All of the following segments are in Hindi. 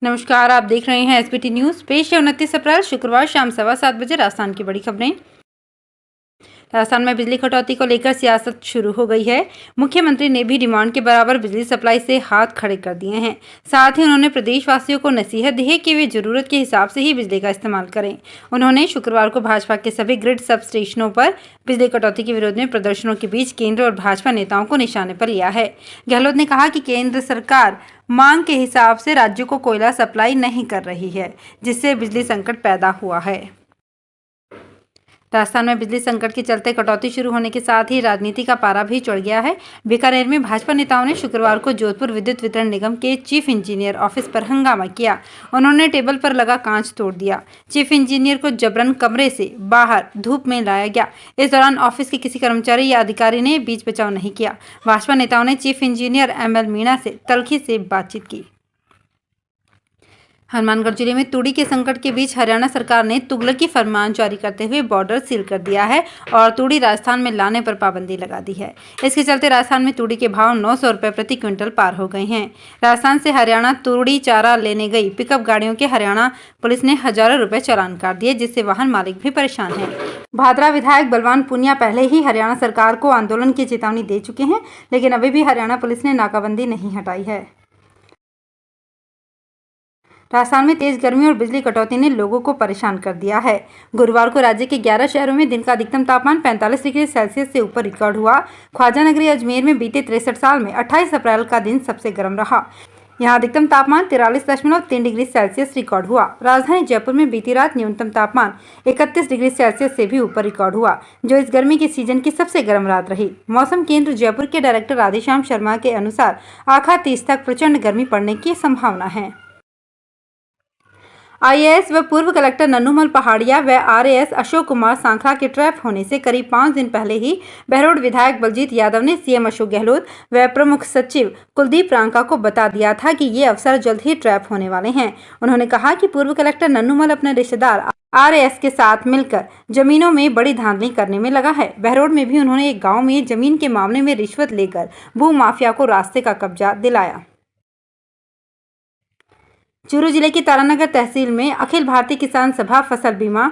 नमस्कार, आप देख रहे हैं एसबीटी न्यूज़। पेश है 29 अप्रैल शुक्रवार शाम 7:15 राजस्थान की बड़ी खबरें। राजस्थान में बिजली कटौती को लेकर सियासत शुरू हो गई है। मुख्यमंत्री ने भी डिमांड के बराबर बिजली सप्लाई से हाथ खड़े कर दिए हैं। साथ ही उन्होंने प्रदेशवासियों को नसीहत दी है कि वे जरूरत के हिसाब से ही बिजली का इस्तेमाल करें। उन्होंने शुक्रवार को भाजपा के सभी ग्रिड सब स्टेशनों पर बिजली कटौती के विरोध में प्रदर्शनों के बीच केंद्र और भाजपा नेताओं को निशाने पर लिया है। गहलोत ने कहा कि केंद्र सरकार मांग के हिसाब से राज्यों को कोयला सप्लाई नहीं कर रही है, जिससे बिजली संकट पैदा हुआ है। राजस्थान में बिजली संकट के चलते कटौती शुरू होने के साथ ही राजनीति का पारा भी चढ़ गया है। बीकानेर में भाजपा नेताओं ने शुक्रवार को जोधपुर विद्युत वितरण निगम के चीफ इंजीनियर ऑफिस पर हंगामा किया। उन्होंने टेबल पर लगा कांच तोड़ दिया। चीफ इंजीनियर को जबरन कमरे से बाहर धूप में लाया गया। इस दौरान ऑफिस के किसी कर्मचारी या अधिकारी ने बीच बचाव नहीं किया। भाजपा नेताओं ने चीफ इंजीनियर ML मीणा से तलखी से बातचीत की। हनुमानगढ़ जिले में तूड़ी के संकट के बीच हरियाणा सरकार ने तुगलकी फरमान जारी करते हुए बॉर्डर सील कर दिया है और तूड़ी राजस्थान में लाने पर पाबंदी लगा दी है। इसके चलते राजस्थान में तूड़ी के भाव 900 रुपये प्रति क्विंटल पार हो गए हैं। राजस्थान से हरियाणा तूड़ी चारा लेने गई पिकअप गाड़ियों के हरियाणा पुलिस ने हजारों रुपये चालान काट दिए, जिससे वाहन मालिक भी परेशान है। भादरा विधायक बलवान पुनिया पहले ही हरियाणा सरकार को आंदोलन की चेतावनी दे चुके हैं, लेकिन अभी भी हरियाणा पुलिस ने नाकाबंदी नहीं हटाई है। राजस्थान में तेज गर्मी और बिजली कटौती ने लोगों को परेशान कर दिया है। गुरुवार को राज्य के 11 शहरों में दिन का अधिकतम तापमान 45 डिग्री सेल्सियस से ऊपर रिकॉर्ड हुआ। ख्वाजा नगरी अजमेर में बीते 63 साल में 28 अप्रैल का दिन सबसे गर्म रहा। यहाँ अधिकतम तापमान 43.3 डिग्री सेल्सियस रिकॉर्ड हुआ। राजधानी जयपुर में बीती रात न्यूनतम तापमान 31 डिग्री सेल्सियस से भी ऊपर रिकॉर्ड हुआ, जो इस गर्मी के सीजन की सबसे गर्म रात रही। मौसम केंद्र जयपुर के डायरेक्टर राधेश्याम शर्मा के अनुसार आखा 30 तक प्रचंड गर्मी पड़ने की संभावना है। IAS व पूर्व कलेक्टर नन्नूमल पहाड़िया व RAS अशोक कुमार सांखला के ट्रैप होने से करीब 5 दिन पहले ही बहरोड विधायक बलजीत यादव ने CM अशोक गहलोत व प्रमुख सचिव कुलदीप रांका को बता दिया था कि ये अफसर जल्द ही ट्रैप होने वाले हैं। उन्होंने कहा कि पूर्व कलेक्टर नन्नूमल अपने रिश्तेदार RAS के साथ मिलकर जमीनों में बड़ी धांधली करने में लगा है। बहरोड में भी उन्होंने एक गाँव में जमीन के मामले में रिश्वत लेकर भू माफिया को रास्ते का कब्जा दिलाया। चूरू जिले की तारानगर तहसील में अखिल भारतीय किसान सभा फसल बीमा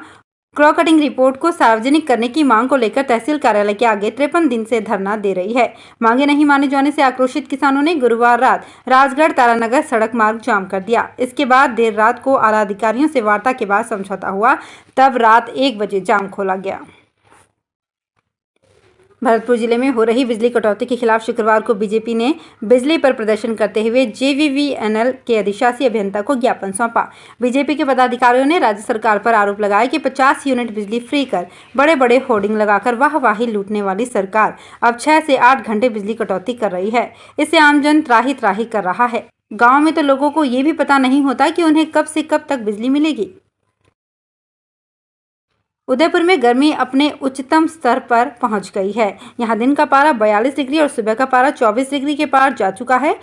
क्रॉ कटिंग रिपोर्ट को सार्वजनिक करने की मांग को लेकर तहसील कार्यालय के आगे 53 दिन से धरना दे रही है। मांगे नहीं माने जाने से आक्रोशित किसानों ने गुरुवार रात राजगढ़ तारानगर सड़क मार्ग जाम कर दिया। इसके बाद देर रात को आला अधिकारियों से वार्ता के बाद समझौता हुआ, तब रात 1 बजे जाम खोला गया। भरतपुर जिले में हो रही बिजली कटौती के खिलाफ शुक्रवार को बीजेपी ने बिजली पर प्रदर्शन करते हुए JVVNL के अधिशासी अभियंता को ज्ञापन सौंपा। बीजेपी के पदाधिकारियों ने राज्य सरकार पर आरोप लगाया कि 50 यूनिट बिजली फ्री कर बड़े बड़े होर्डिंग लगाकर वाहवाही लूटने वाली सरकार अब 6 से 8 घंटे बिजली कटौती कर रही है। इससे आमजन त्राही त्राही कर रहा है। गाँव में तो लोगों को ये भी पता नहीं होता कि उन्हें कब से कब तक बिजली मिलेगी। उदयपुर में गर्मी अपने उच्चतम स्तर पर पहुंच गई है। यहां दिन का पारा 42 डिग्री और सुबह का पारा 24 डिग्री के पार जा चुका है।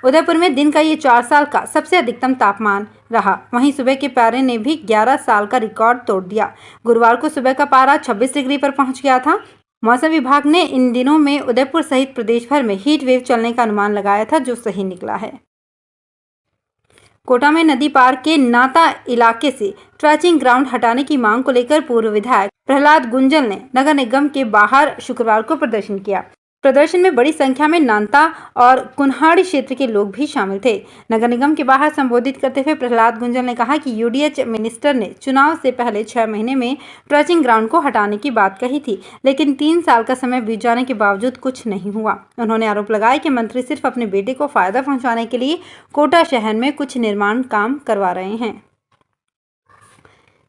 उदयपुर में दिन का ये 4 साल का सबसे अधिकतम तापमान रहा। वहीं सुबह के पारे ने भी 11 साल का रिकॉर्ड तोड़ दिया। गुरुवार को सुबह का पारा 26 डिग्री पर पहुंच गया था। मौसम विभाग ने इन दिनों में उदयपुर सहित प्रदेश भर में हीट वेव चलने का अनुमान लगाया था, जो सही निकला है। कोटा में नदी पार के नाता इलाके से ट्रैचिंग ग्राउंड हटाने की मांग को लेकर पूर्व विधायक प्रहलाद गुंजल ने नगर निगम के बाहर शुक्रवार को प्रदर्शन किया। प्रदर्शन में बड़ी संख्या में नांता और कुन्हाड़ी क्षेत्र के लोग भी शामिल थे। नगर निगम के बाहर संबोधित करते हुए प्रहलाद गुंजल ने कहा कि UDH मिनिस्टर ने चुनाव से पहले 6 महीने में ट्रैचिंग ग्राउंड को हटाने की बात कही थी, लेकिन 3 साल का समय बीत जाने के बावजूद कुछ नहीं हुआ। उन्होंने आरोप लगाया कि मंत्री सिर्फ अपने बेटे को फायदा पहुंचाने के लिए कोटा शहर में कुछ निर्माण काम करवा रहे हैं।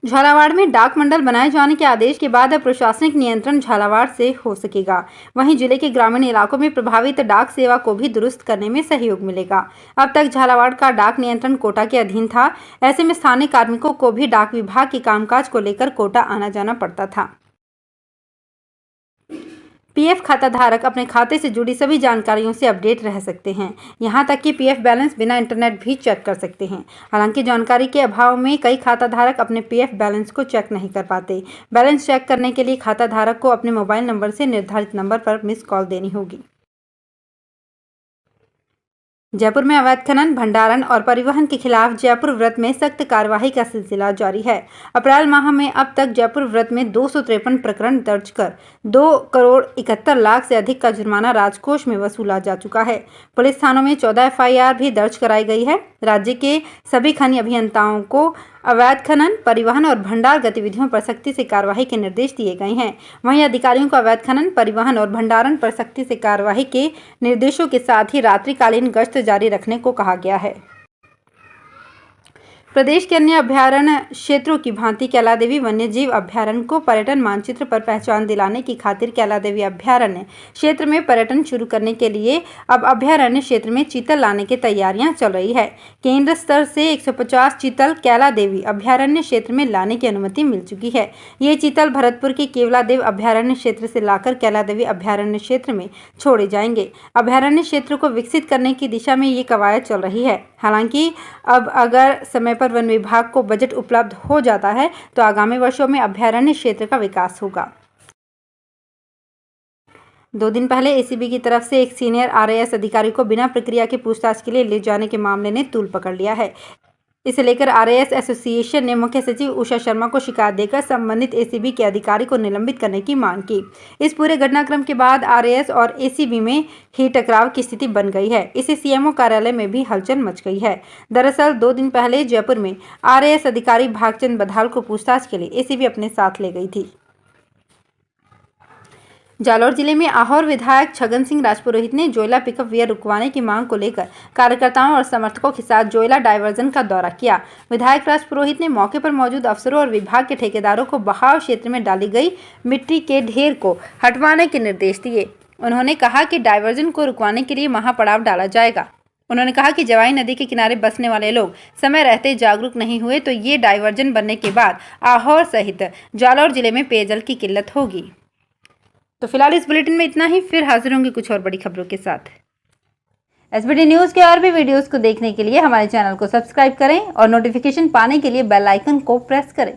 झालावाड़ में डाक मंडल बनाए जाने के आदेश के बाद अब प्रशासनिक नियंत्रण झालावाड़ से हो सकेगा। वहीं जिले के ग्रामीण इलाकों में प्रभावित डाक सेवा को भी दुरुस्त करने में सहयोग मिलेगा। अब तक झालावाड़ का डाक नियंत्रण कोटा के अधीन था। ऐसे में स्थानीय कार्मिकों को भी डाक विभाग के कामकाज को लेकर कोटा आना जाना पड़ता था। PF खाता धारक अपने खाते से जुड़ी सभी जानकारियों से अपडेट रह सकते हैं। यहां तक कि PF बैलेंस बिना इंटरनेट भी चेक कर सकते हैं। हालांकि जानकारी के अभाव में कई खाता धारक अपने PF बैलेंस को चेक नहीं कर पाते। बैलेंस चेक करने के लिए खाता धारक को अपने मोबाइल नंबर से निर्धारित नंबर पर मिस कॉल देनी होगी। जयपुर में अवैध खनन, भंडारण और परिवहन के खिलाफ जयपुर वृत्त में सख्त कार्रवाई का सिलसिला जारी है। अप्रैल माह में अब तक जयपुर वृत्त में 253 प्रकरण दर्ज कर 2,71,00,000 से अधिक का जुर्माना राजकोष में वसूला जा चुका है। पुलिस थानों में 14 FIR भी दर्ज कराई गई है। राज्य के सभी खनि अभियंताओं को अवैध खनन, परिवहन और भंडार गतिविधियों पर सख्ती से कार्रवाई के निर्देश दिए गए हैं। वहीं अधिकारियों को अवैध खनन, परिवहन और भंडारण पर सख्ती से कार्रवाई के निर्देशों के साथ ही रात्रिकालीन गश्त जारी रखने को कहा गया है। प्रदेश के अन्य अभ्यारण्य क्षेत्रों की भांति कैला देवी वन्यजीव अभ्यारण्य को पर्यटन मानचित्र पर पहचान दिलाने की खातिर कैला देवी अभ्यारण्य क्षेत्र में पर्यटन शुरू करने के लिए अब अभ्यारण्य क्षेत्र में चीतल लाने की तैयारियां चल रही है। केंद्र स्तर से 150 चीतल कैला देवी अभ्यारण्य क्षेत्र में लाने की अनुमति मिल चुकी है। ये चीतल भरतपुर के केवला देव अभ्यारण्य क्षेत्र से लाकर कैला देवी अभ्यारण्य क्षेत्र में छोड़े जाएंगे। अभ्यारण्य क्षेत्र को विकसित करने की दिशा में ये कवायद चल रही है। हालांकि अब अगर समय पर वन विभाग को बजट उपलब्ध हो जाता है तो आगामी वर्षों में अभ्यारण्य क्षेत्र का विकास होगा। 2 दिन पहले ACB की तरफ से एक सीनियर RAS अधिकारी को बिना प्रक्रिया के पूछताछ के लिए ले जाने के मामले ने तूल पकड़ लिया है। इसे लेकर RAS एसोसिएशन ने मुख्य सचिव उषा शर्मा को शिकायत देकर संबंधित ACB के अधिकारी को निलंबित करने की मांग की। इस पूरे घटनाक्रम के बाद RAS और ACB में ही टकराव की स्थिति बन गई है। इससे CMO कार्यालय में भी हलचल मच गई है। दरअसल 2 दिन पहले जयपुर में RAS अधिकारी भागचंद बधाल को पूछताछ के लिए ACB अपने साथ ले गई थी। जालौर जिले में आहोर विधायक छगन सिंह राजपुरोहित ने जोयला पिकअप वेयर रुकवाने की मांग को लेकर कार्यकर्ताओं और समर्थकों के साथ जोयला डायवर्जन का दौरा किया। विधायक राजपुरोहित ने मौके पर मौजूद अफसरों और विभाग के ठेकेदारों को बहाव क्षेत्र में डाली गई मिट्टी के ढेर को हटवाने के निर्देश दिए। उन्होंने कहा कि डायवर्जन को रुकवाने के लिए महापड़ाव डाला जाएगा। उन्होंने कहा कि जवाई नदी के किनारे बसने वाले लोग समय रहते जागरूक नहीं हुए तो ये डायवर्जन बनने के बाद आहोर सहित जालौर जिले में पेयजल की किल्लत होगी। तो फिलहाल इस बुलेटिन में इतना ही, फिर हाजिर होंगे कुछ और बड़ी खबरों के साथ। SBT न्यूज़ के और भी वीडियोस को देखने के लिए हमारे चैनल को सब्सक्राइब करें और नोटिफिकेशन पाने के लिए बेल आइकन को प्रेस करें।